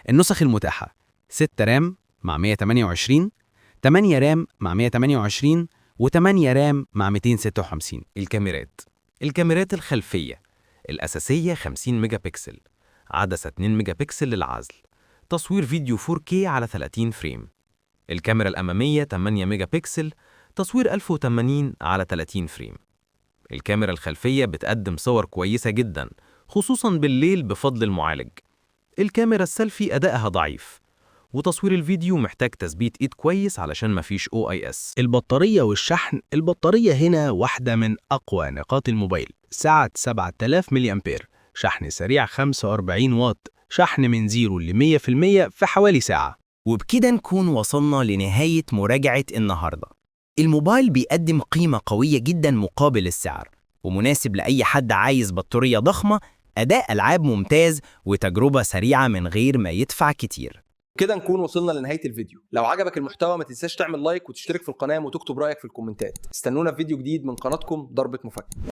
النسخ المتاحة: 6 رام مع 128، 8 رام مع 128، و8 رام مع 256. الكاميرات الخلفية الأساسية 50 ميجا بكسل، عدسة 2 ميجا بكسل للعزل، تصوير فيديو 4K على 30 فريم. الكاميرا الأمامية 8 ميجا بكسل، تصوير 1080 على 30 فريم. الكاميرا الخلفية بتقدم صور كويسة جدا خصوصا بالليل بفضل المعالج. الكاميرا السيلفي أدائها ضعيف، وتصوير الفيديو محتاج تثبيت إيد كويس علشان مفيش OIS. البطارية والشحن. البطارية هنا واحدة من أقوى نقاط الموبايل، سعة 7000 ملي أمبير، شحن سريع 45 واط، شحن من 0 ل 100% في حوالي ساعة. وبكده نكون وصلنا لنهاية مراجعة النهاردة. الموبايل بيقدم قيمة قوية جدا مقابل السعر، ومناسب لأي حد عايز بطارية ضخمة، أداء ألعاب ممتاز، وتجربة سريعة من غير ما يدفع كتير. كده نكون وصلنا لنهاية الفيديو. لو عجبك المحتوى ما تنساش تعمل لايك وتشترك في القناة وتكتب رأيك في الكومنتات. استنونا في فيديو جديد من قناتكم ضربة مفك.